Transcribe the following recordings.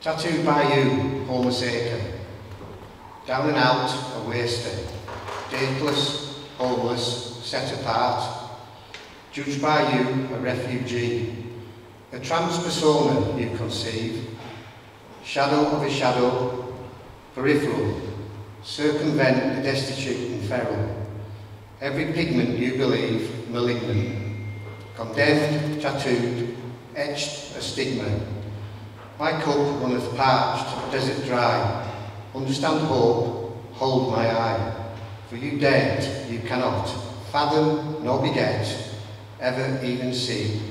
Tattooed by you, homoseka. Down and out, a waster. Dateless, homeless, set apart. Judged by you, a refugee. A trans persona you conceive. Shadow of a shadow, peripheral. Circumvent the destitute and feral. Every pigment you believe, malignant. Condemned, tattooed, etched a stigma. My cup runneth parched, desert dry. Understand hope, hold my eye. For you dead, you cannot fathom nor beget, ever even see.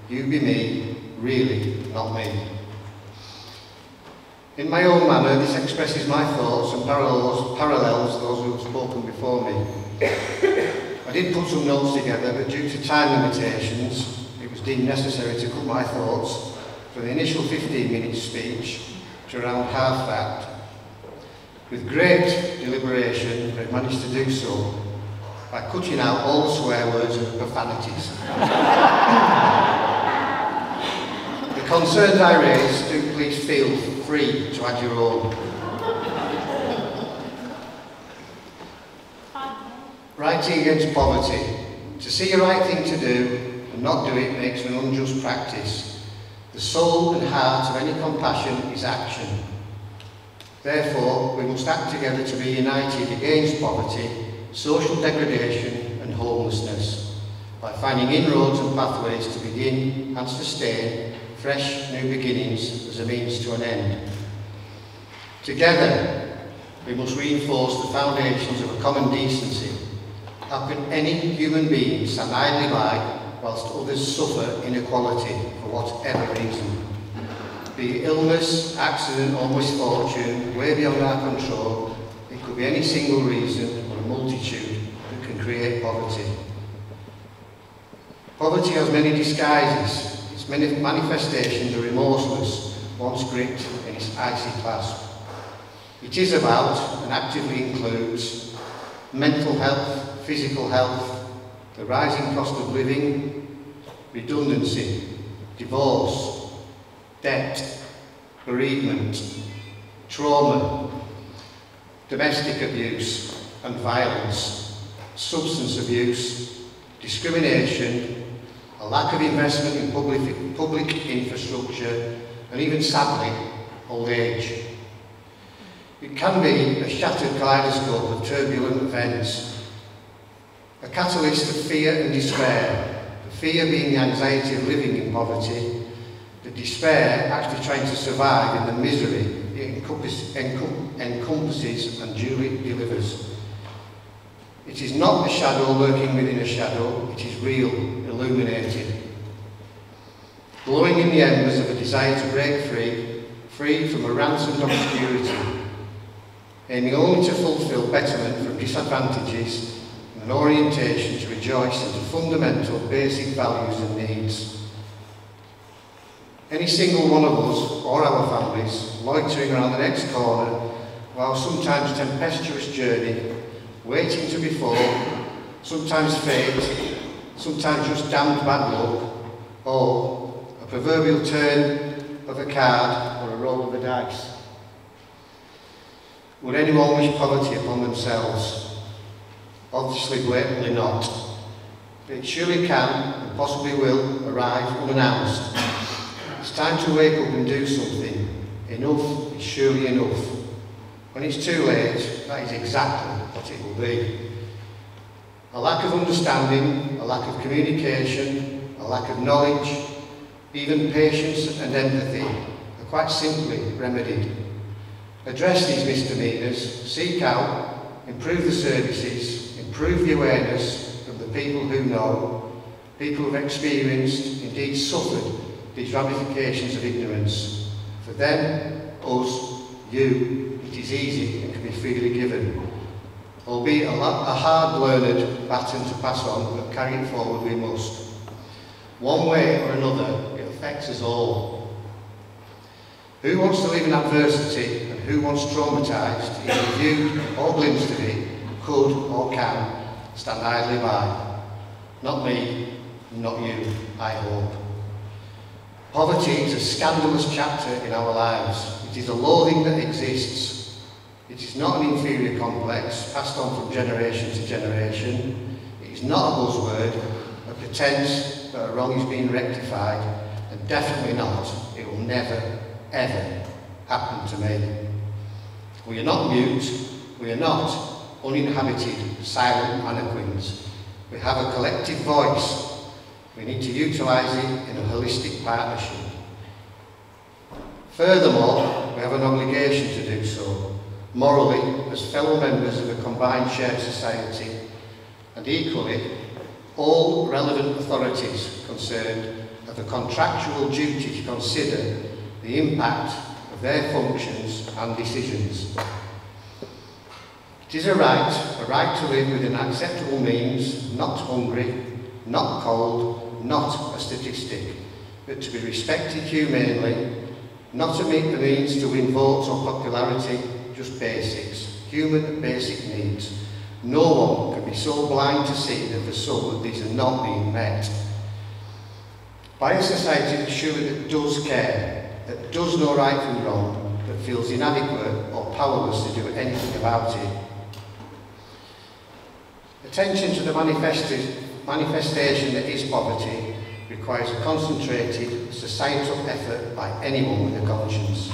You be me, really not me. In my own manner, this expresses my thoughts and parallels those who have spoken before me. I did put some notes together, but due to time limitations, it was deemed necessary to cut my thoughts from the initial 15-minute speech to around half that. With great deliberation, I managed to do so by cutting out all the swear words and profanities. The concerns I raised, do please feel free to add your own. Writing against poverty. To see a right thing to do and not do it makes an unjust practice. The soul and heart of any compassion is action. Therefore, we must act together to be united against poverty, social degradation and homelessness, by finding inroads and pathways to begin and sustain fresh new beginnings as a means to an end. Together, we must reinforce the foundations of a common decency. How can any human being stand idly by whilst others suffer inequality for whatever reason? Be it illness, accident or misfortune, way beyond our control, it could be any single reason or a multitude that can create poverty. Poverty has many disguises. Its many manifestations are remorseless, once gripped in its icy clasp. It is about, and actively includes, mental health, physical health, the rising cost of living, redundancy, divorce, debt, bereavement, trauma, domestic abuse and violence, substance abuse, discrimination, a lack of investment in public infrastructure, and even sadly, old age. It can be a shattered kaleidoscope of turbulent events, a catalyst of fear and despair, the fear being the anxiety of living in poverty, the despair actually trying to survive in the misery it encompasses and duly delivers. It is not a shadow lurking within a shadow, it is real, illuminated. Glowing in the embers of a desire to break free from a ransomed obscurity, aiming only to fulfil betterment from disadvantages and an orientation to rejoice into fundamental basic values and needs. Any single one of us, or our families, loitering around the next corner of our sometimes tempestuous journey, waiting to befall, sometimes fate, sometimes just damned bad luck, or a proverbial turn of a card or a roll of the dice. Would anyone wish poverty upon themselves? Obviously, blatantly not. But it surely can, and possibly will, arrive unannounced. It's time to wake up and do something. Enough is surely enough. When it's too late, that is exactly what it will be. A lack of understanding, a lack of communication, a lack of knowledge, even patience and empathy are quite simply remedied. Address these misdemeanours, seek out, improve the services, improve the awareness of the people who know, people who have experienced, indeed suffered, these ramifications of ignorance. For them, us, you, it is easy and can be freely given. Albeit a hard-learned baton to pass on, but carry it forward we must. One way or another, it affects us all. Who wants to live in adversity and who once traumatised, either viewed or glimpsed of it, could or can stand idly by? Not me, not you, I hope. Poverty is a scandalous chapter in our lives. It is a loathing that exists. It is not an inferior complex passed on from generation to generation. It is not a buzzword, a pretense that a wrong is being rectified, and definitely not, it will never, ever happen to me. We are not mute, we are not uninhabited, silent mannequins. We have a collective voice. We need to utilise it in a holistic partnership. Furthermore, we have an obligation to do so, morally, as fellow members of a combined shared society, and equally, all relevant authorities concerned have a contractual duty to consider the impact of their functions and decisions. It is a right to live within acceptable means, not hungry, not cold, not a statistic, but to be respected humanely, not to meet the means to win votes or popularity, just basics, human basic needs. No one can be so blind to see that for some that these are not being met. By a society surely that does care, that does know right from wrong, that feels inadequate or powerless to do anything about it. Attention to the manifestation that is poverty requires a concentrated societal effort by anyone with a conscience.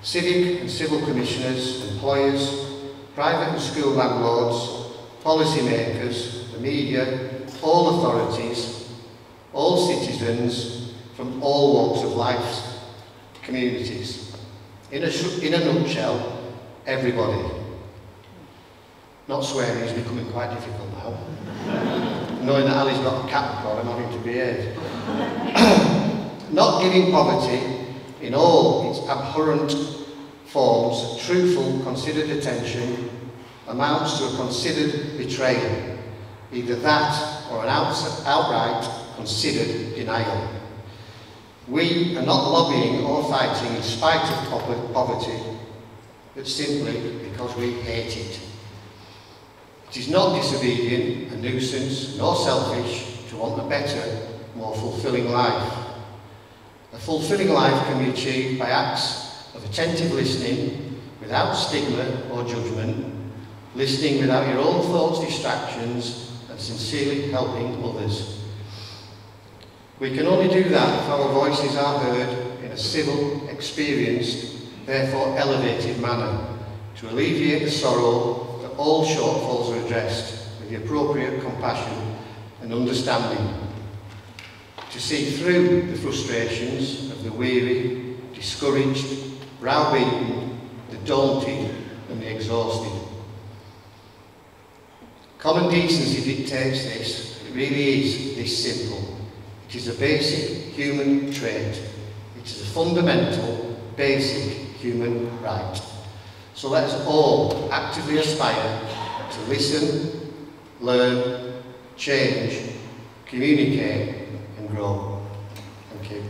Civic and civil commissioners, employers, private and school landlords, policy makers, the media, all authorities, all citizens from all walks of life's communities. In a nutshell, everybody. Not swearing is becoming quite difficult now. Knowing that Ali's got a Capricorn, I'm having to behave. Not giving poverty in all its abhorrent forms truthful, considered attention amounts to a considered betrayal, either that or an outright considered denial. We are not lobbying or fighting in spite of poverty, but simply because we hate it. It is not disobedient, a nuisance, nor selfish to want a better, more fulfilling life. A fulfilling life can be achieved by acts of attentive listening, without stigma or judgment, listening without your own thoughts, distractions, and sincerely helping others. We can only do that if our voices are heard in a civil, experienced, therefore elevated manner, to alleviate the sorrow that all shortfalls are addressed with the appropriate compassion and understanding, to see through the frustrations of the weary, discouraged, browbeaten, the daunted and the exhausted. Common decency dictates this. It really is this simple. It is a basic human trait. It is a fundamental, basic human right. So let us all actively aspire to listen, learn, change, communicate and grow. Thank you.